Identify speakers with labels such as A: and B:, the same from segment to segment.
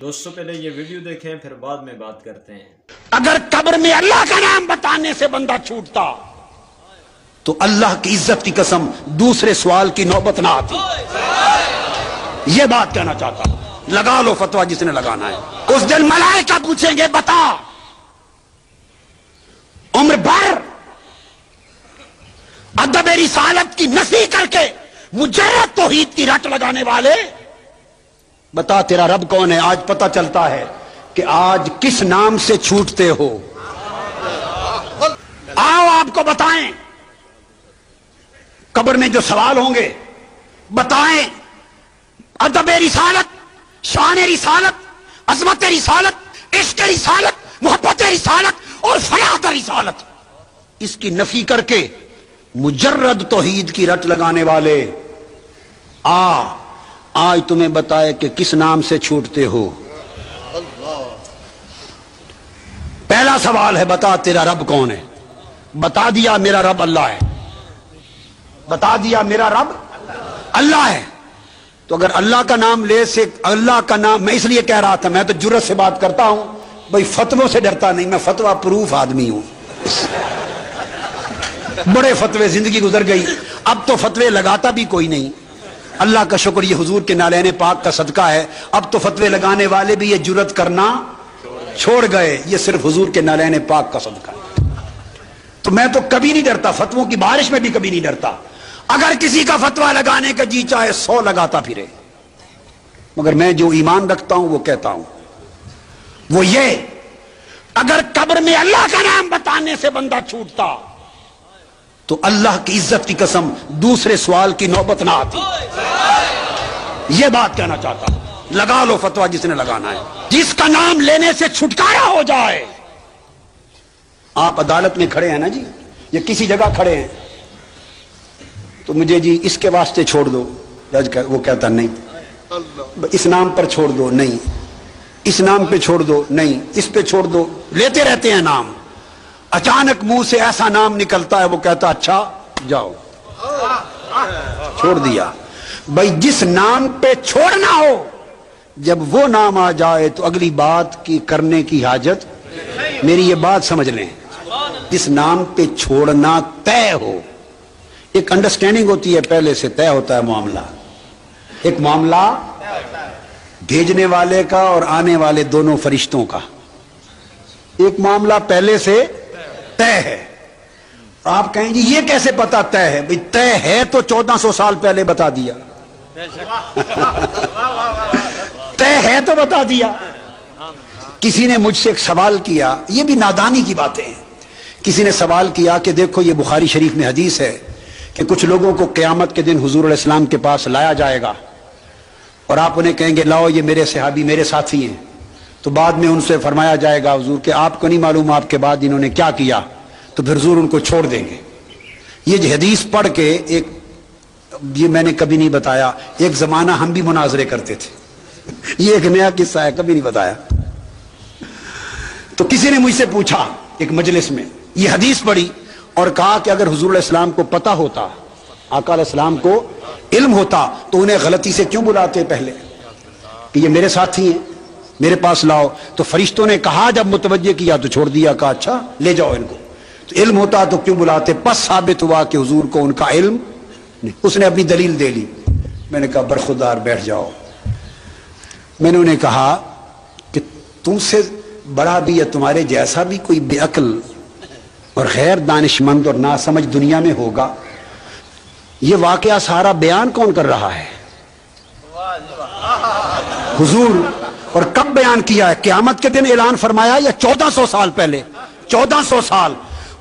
A: دوستوں پہلے یہ ویڈیو دیکھیں پھر بعد میں بات کرتے ہیں۔
B: اگر قبر میں اللہ کا نام بتانے سے بندہ چھوٹتا تو اللہ کی عزت کی قسم دوسرے سوال کی نوبت نہ آتی۔ یہ بات کہنا چاہتا ہوں، لگا لو فتویٰ جس نے لگانا ہے۔ اس دن ملائکہ پوچھیں گے بتا عمر بھر ادب رسالت کی نفی کر کے مجرد توحید کی رٹ لگانے والے، بتا تیرا رب کون ہے؟ آج پتہ چلتا ہے کہ آج کس نام سے چھوٹتے ہو۔ آؤ آپ کو بتائیں، قبر میں جو سوال ہوں گے بتائیں ادب رسالت، شان رسالت، عظمت رسالت، عشق رسالت، محبت رسالت اور فلاحت رسالت، اس کی نفی کر کے مجرد توحید کی رٹ لگانے والے آج تمہیں بتائے کہ کس نام سے چھوٹتے ہو۔ پہلا سوال ہے بتا تیرا رب کون ہے؟ بتا دیا میرا رب اللہ ہے، بتا دیا میرا رب اللہ ہے۔ تو اگر اللہ کا نام لے سے اللہ کا نام، میں اس لیے کہہ رہا تھا، میں تو جرت سے بات کرتا ہوں بھائی، فتووں سے ڈرتا نہیں، میں فتویٰ پروف آدمی ہوں۔ بڑے فتوے زندگی گزر گئی، اب تو فتوے لگاتا بھی کوئی نہیں۔ اللہ کا شکر یہ حضور کے نالین پاک کا صدقہ ہے، اب تو فتوے لگانے والے بھی یہ جرت کرنا چھوڑ گئے، یہ صرف حضور کے نالین پاک کا صدقہ ہے۔ تو میں تو کبھی نہیں ڈرتا، فتووں کی بارش میں بھی کبھی نہیں ڈرتا۔ اگر کسی کا فتویٰ لگانے کا جی چاہے 100 لگاتا پھرے، مگر میں جو ایمان رکھتا ہوں وہ کہتا ہوں، وہ یہ اگر قبر میں اللہ کا نام بتانے سے بندہ چھوٹتا تو اللہ کی عزت کی قسم دوسرے سوال کی نوبت نہ آتی۔ یہ بات کہنا چاہتا ہوں، لگا لو فتویٰ جس نے لگانا ہے۔ جس کا نام لینے سے چھٹکارا ہو جائے، آپ عدالت میں کھڑے ہیں نا جی، یا کسی جگہ کھڑے ہیں، تو مجھے جی اس کے واسطے چھوڑ دو، جج وہ کہتا نہیں، اس نام پر چھوڑ دو، نہیں، اس نام پہ چھوڑ دو، نہیں، اس پہ چھوڑ دو، لیتے رہتے ہیں نام۔ اچانک منہ سے ایسا نام نکلتا ہے وہ کہتا اچھا جاؤ، چھوڑ دیا۔ بھائی جس نام پہ چھوڑنا ہو، جب وہ نام آ جائے تو اگلی بات کی کرنے کی حاجت، میری یہ بات سمجھ لیں، جس نام پہ چھوڑنا طے ہو، ایک انڈرسٹینڈنگ ہوتی ہے، پہلے سے طے ہوتا ہے معاملہ، ایک معاملہ بھیجنے والے کا اور آنے والے دونوں فرشتوں کا، ایک معاملہ پہلے سے طے ہے۔ آپ کہیں گے یہ کیسے پتا طے ہے؟ بھئی طے ہے تو 1400 سال پہلے بتا دیا، طے ہے تو بتا دیا۔ کسی نے مجھ سے ایک سوال کیا، یہ بھی نادانی کی باتیں ہیں، کسی نے سوال کیا کہ دیکھو یہ بخاری شریف میں حدیث ہے کہ کچھ لوگوں کو قیامت کے دن حضور علیہ السلام کے پاس لایا جائے گا، اور آپ انہیں کہیں گے لاؤ یہ میرے صحابی میرے ساتھی ہیں، تو بعد میں ان سے فرمایا جائے گا حضور کہ آپ کو نہیں معلوم آپ کے بعد انہوں نے کیا کیا، تو پھر حضور ان کو چھوڑ دیں گے۔ یہ جو حدیث پڑھ کے یہ میں نے کبھی نہیں بتایا، ایک زمانہ ہم بھی مناظرے کرتے تھے، یہ ایک نیا قصہ ہے، کبھی نہیں بتایا۔ تو کسی نے مجھ سے پوچھا ایک مجلس میں، یہ حدیث پڑھی اور کہا کہ اگر حضور علیہ السلام کو پتہ ہوتا، آقا علیہ السلام کو علم ہوتا، تو انہیں غلطی سے کیوں بلاتے پہلے کہ یہ میرے ساتھی ہیں میرے پاس لاؤ؟ تو فرشتوں نے کہا جب متوجہ کیا تو چھوڑ دیا، کہا اچھا لے جاؤ ان کو۔ تو علم ہوتا تو کیوں بلاتے؟ پس ثابت ہوا کہ حضور کو ان کا علم نہیں۔ اس نے اپنی دلیل دے لی، میں نے کہا برخودار بیٹھ جاؤ۔ میں نے انہیں کہا کہ تم سے بڑا بھی یا تمہارے جیسا بھی کوئی بے عقل اور غیر دانش مند اور ناسمجھ دنیا میں ہوگا، یہ واقعہ سارا بیان کون کر رہا ہے؟ حضور۔ اور کب بیان کیا ہے؟ قیامت کے دن اعلان فرمایا یا 1400 سال پہلے؟ 1400 سال۔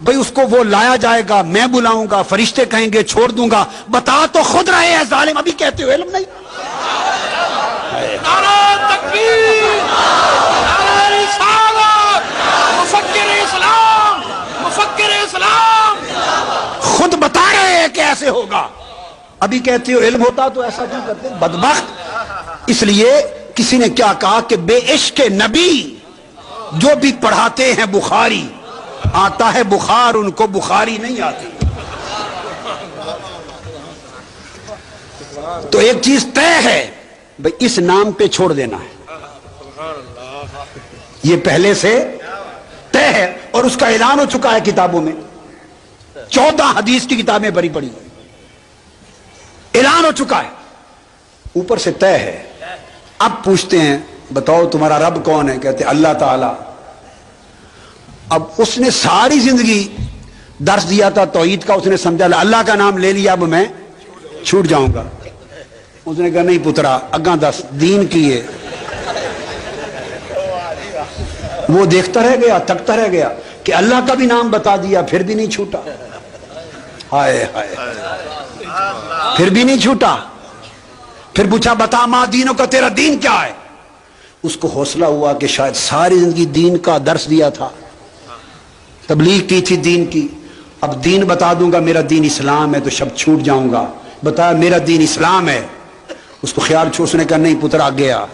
B: بھئی اس کو وہ لایا جائے گا، میں بلاؤں گا، فرشتے کہیں گے چھوڑ دوں گا، بتا تو خود رہے ہیں ظالم، ابھی کہتے ہو علم نہیں۔ نعرہ تکبیر، نعرہ رسالت، مفکر اسلام، مفکر اسلام، خود بتا رہے ہیں کہ ایسے ہوگا، ابھی کہتے ہو علم ہوتا تو ایسا کیوں کرتے؟ بدبخت۔ اس لیے کسی نے کیا کہا کہ بے عشق نبی جو بھی پڑھاتے ہیں بخاری، آتا ہے بخار ان کو بخاری نہیں آتی۔ تو ایک چیز طے ہے بھئی اس نام پہ چھوڑ دینا ہے، یہ پہلے سے طے ہے اور اس کا اعلان ہو چکا ہے کتابوں میں. 14 حدیث کی کتابیں بھری پڑی, اعلان ہو چکا ہے, اوپر سے طے ہے. اب پوچھتے ہیں بتاؤ تمہارا رب کون ہے؟ کہتے اللہ تعالی. اب اس نے ساری زندگی درس دیا تھا توحید کا, اس نے سمجھا اللہ کا نام لے لیا اب میں چھوٹ جاؤں گا. اس نے کہا نہیں پترا اگاں دس دین کی ہے. وہ دیکھتا رہ گیا, تکتا رہ گیا کہ اللہ کا بھی نام بتا دیا پھر بھی نہیں چھوٹا. ہائے ہائے, پھر بھی نہیں چھوٹا. پھر پوچھا بتا ماں دینوں کا تیرا دین کیا ہے؟ اس کو حوصلہ ہوا کہ شاید ساری زندگی دین کا درس دیا تھا, تبلیغ کی تھی دین کی, اب دین بتا دوں گا میرا دین اسلام ہے تو شب چھوٹ جاؤں گا. بتایا میرا دین اسلام ہے. اس کو خیال چھوڑ, اس نے کہا نہیں پتر آ گیا.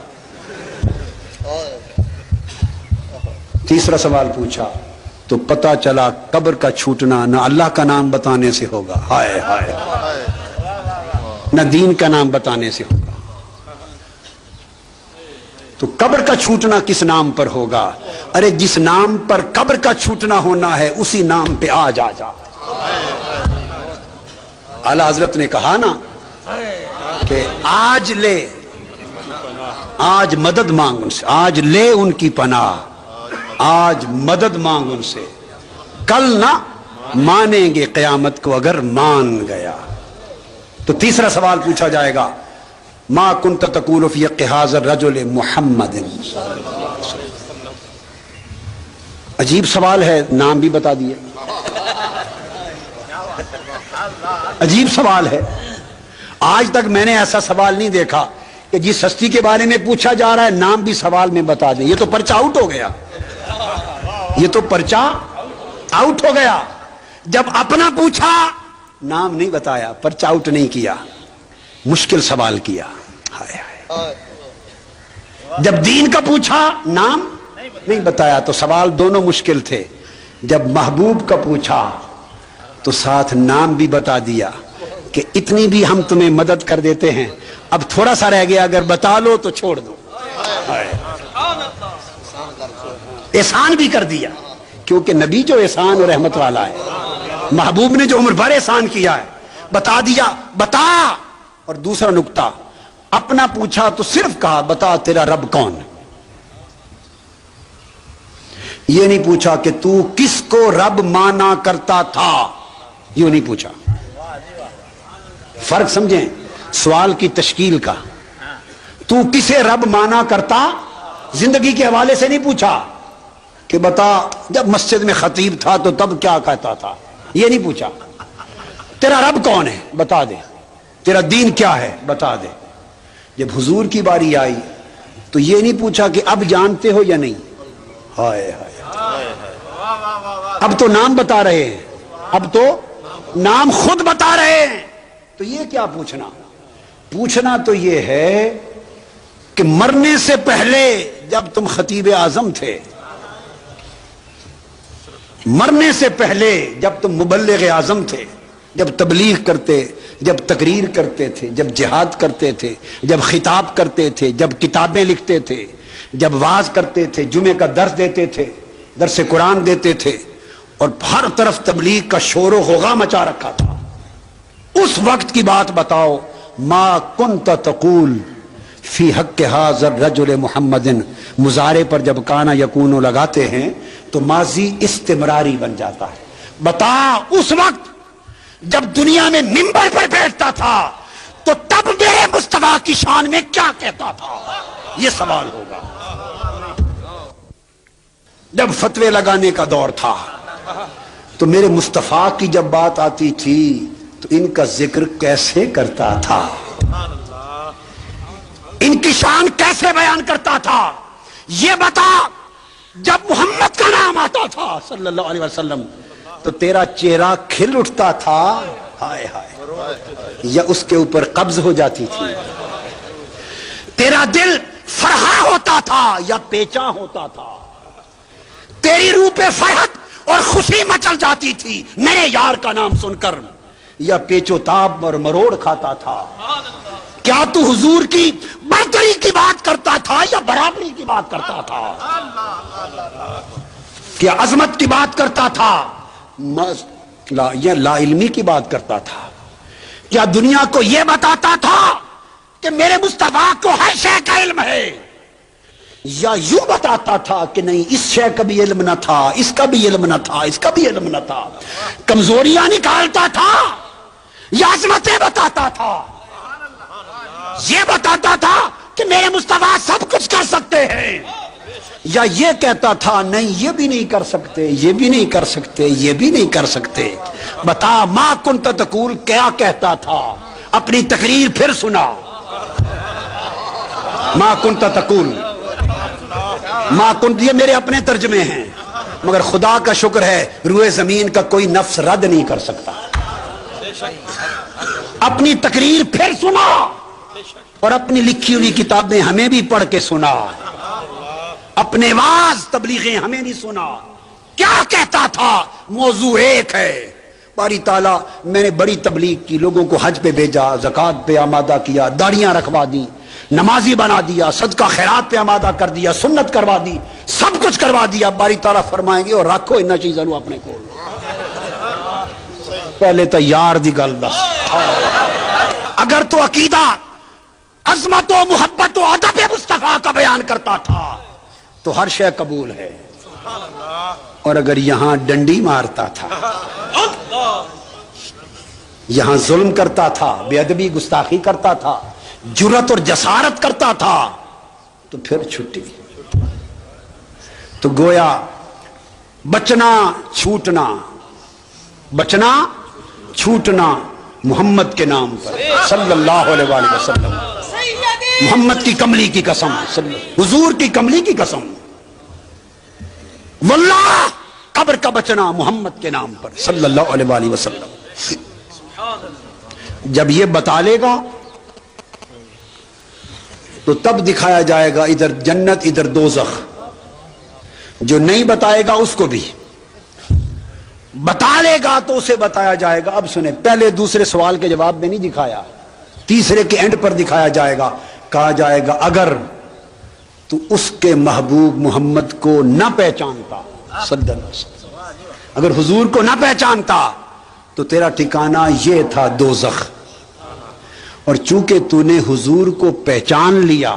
B: تیسرا سوال پوچھا تو پتا چلا قبر کا چھوٹنا نہ اللہ کا نام بتانے سے ہوگا, ہائے ہائے, نہ دین کا نام بتانے سے ہوگا. تو قبر کا چھوٹنا کس نام پر ہوگا؟ ارے جس نام پر قبر کا چھوٹنا ہونا ہے اسی نام پہ آج آ جا. اعلیٰ حضرت نے کہا نا کہ آج لے, آج مدد مانگ ان سے, آج لے ان کی پناہ, آج مدد مانگ ان سے, کل نہ مانیں گے قیامت کو اگر مان گیا. تو تیسرا سوال پوچھا جائے گا ما کنت تقول فی حاذ الرجل محمد. عجیب سوال ہے, نام بھی بتا دیے. عجیب سوال ہے. آج تک میں نے ایسا سوال نہیں دیکھا کہ جس ہستی کے بارے میں پوچھا جا رہا ہے نام بھی سوال میں بتا دیں. یہ تو پرچہ آؤٹ ہو گیا, یہ تو پرچہ آؤٹ ہو گیا. جب اپنا پوچھا نام نہیں بتایا, پرچہ آؤٹ نہیں کیا, مشکل سوال کیا. ہائے ہائے. جب دین کا پوچھا نام نہیں بتایا تو سوال دونوں مشکل تھے. جب محبوب کا پوچھا تو ساتھ نام بھی بتا دیا کہ اتنی بھی ہم تمہیں مدد کر دیتے ہیں, اب تھوڑا سا رہ گیا, اگر بتا لو تو چھوڑ دو. احسان بھی کر دیا, کیونکہ نبی جو احسان اور رحمت والا ہے, محبوب نے جو عمر بھر احسان کیا ہے, بتا دیا بتا. اور دوسرا نکتہ, اپنا پوچھا تو صرف کہا بتا تیرا رب کون. یہ نہیں پوچھا کہ تو کس کو رب مانا کرتا تھا, یوں نہیں پوچھا. فرق سمجھیں سوال کی تشکیل کا. تو کسے رب مانا کرتا, زندگی کے حوالے سے نہیں پوچھا کہ بتا جب مسجد میں خطیب تھا تو تب کیا کہتا تھا, یہ نہیں پوچھا. تیرا رب کون ہے بتا دے, تیرا دین کیا ہے بتا دے. جب حضور کی باری آئی تو یہ نہیں پوچھا کہ اب جانتے ہو یا نہیں. ہائے ہائے, اب تو نام بتا رہے ہیں, اب تو نام خود بتا رہے ہیں. تو یہ کیا پوچھنا؟ پوچھنا تو یہ ہے کہ مرنے سے پہلے جب تم خطیب اعظم تھے, مرنے سے پہلے جب تم مبلغ اعظم تھے, جب تبلیغ کرتے, جب تقریر کرتے تھے, جب جہاد کرتے تھے, جب خطاب کرتے تھے, جب کتابیں لکھتے تھے, جب واعظ کرتے تھے, جمعے کا درس دیتے تھے, درس قرآن دیتے تھے, اور ہر طرف تبلیغ کا شور و غوغا مچا رکھا تھا, اس وقت کی بات بتاؤ. ما کنت تقول فی حق حاضر رجل محمد, مضارع پر جب کانا یکونو لگاتے ہیں تو ماضی استمراری بن جاتا ہے. بتا اس وقت جب دنیا میں منبر پر بیٹھتا تھا تو تب میرے مصطفیٰ کی شان میں کیا کہتا تھا, یہ سوال ہوگا. جب فتوے لگانے کا دور تھا تو میرے مصطفیٰ کی جب بات آتی تھی تو ان کا ذکر کیسے کرتا تھا, ان کی شان کیسے بیان کرتا تھا, یہ بتا. جب محمد کا نام آتا تھا صلی اللہ علیہ وسلم تو تیرا چہرہ کھل اٹھتا تھا, ہائے ہائے, یا اس کے اوپر قبض ہو جاتی تھی, تیرا دل فرحا ہوتا تھا یا پیچا ہوتا تھا, تیری روح پہ فرحت اور خوشی مچل جاتی تھی نئے یار کا نام سن کر, یا پیچو تاب اور مروڑ کھاتا تھا. کیا تو حضور کی برتری کی بات کرتا تھا یا برابری کی بات کرتا تھا؟ کیا عظمت کی بات کرتا تھا یا لا علمی کی بات کرتا تھا؟ کیا دنیا کو یہ بتاتا تھا کہ میرے مصطفیٰ کو ہر شے کا علم ہے، یا یوں بتاتا تھا کہ نہیں اس شے کا بھی علم نہ تھا، اس کا بھی علم نہ تھا، اس کا بھی علم نہ تھا؟ کمزوریاں نکالتا تھا یا عظمتیں بتاتا تھا؟ یہ بتاتا تھا کہ میرے مصطفیٰ سب کچھ کر سکتے ہیں، یا یہ کہتا تھا نہیں یہ بھی نہیں کر سکتے، یہ بھی نہیں کر سکتے، یہ بھی نہیں کر سکتے؟ بتا ما کنت تقول کیا کہتا تھا؟ اپنی تقریر پھر سنا۔ ما کنت تقول، ما کنت یہ میرے اپنے ترجمے ہیں، مگر خدا کا شکر ہے روئے زمین کا کوئی نفس رد نہیں کر سکتا۔ اپنی تقریر پھر سنا اور اپنی لکھی ہوئی کتابیں ہمیں بھی پڑھ کے سنا، اپنے واز تبلیغیں ہمیں نہیں سنا۔ کیا کہتا تھا؟ موضوع ایک ہے۔ باری تعالیٰ میں نے بڑی تبلیغ کی، لوگوں کو حج پہ بھیجا، زکوٰۃ پہ آمادہ کیا، داڑیاں رکھوا دی، نمازی بنا دیا، صدقہ خیرات پہ آمادہ کر دیا، سنت کروا دی، سب کچھ کروا دیا۔ باری تعالیٰ فرمائیں گے اور رکھو ان چیزوں اپنے کو، پہلے تو یار دی گل دس۔ اگر تو عقیدہ عظمت و محبت و ادب مصطفیٰ کا بیان کرتا تھا تو ہر شے قبول ہے، اور اگر یہاں ڈنڈی مارتا تھا، یہاں ظلم کرتا تھا، بے ادبی گستاخی کرتا تھا، جرأت اور جسارت کرتا تھا، تو پھر چھٹی۔ تو گویا بچنا چھوٹنا، بچنا چھوٹنا محمد کے نام پر صلی اللہ علیہ وآلہ وسلم، محمد کی کملی کی قسم، حضور کی کملی کی قسم، واللہ قبر کا بچنا محمد کے نام پر صلی اللہ علیہ وآلہ وسلم۔ جب یہ بتا لے گا تو تب دکھایا جائے گا ادھر جنت ادھر دوزخ۔ جو نہیں بتائے گا اس کو بھی بتا لے گا تو اسے بتایا جائے گا۔ اب سنیں، پہلے دوسرے سوال کے جواب میں نہیں دکھایا، تیسرے کے اینڈ پر دکھایا جائے گا۔ کہا جائے گا اگر تو اس کے محبوب محمد کو نہ پہچانتا، صلی اللہ علیہ وسلم، اگر حضور کو نہ پہچانتا تو تیرا ٹھکانہ یہ تھا دوزخ، اور چونکہ تو نے حضور کو پہچان لیا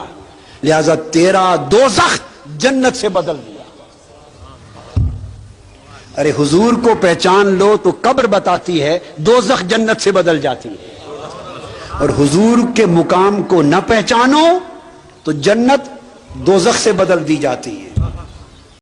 B: لہذا تیرا دوزخ جنت سے بدل دیا۔ ارے حضور کو پہچان لو تو قبر بتاتی ہے دوزخ جنت سے بدل جاتی ہے، اور حضور کے مقام کو نہ پہچانو تو جنت دوزخ سے بدل دی جاتی ہے۔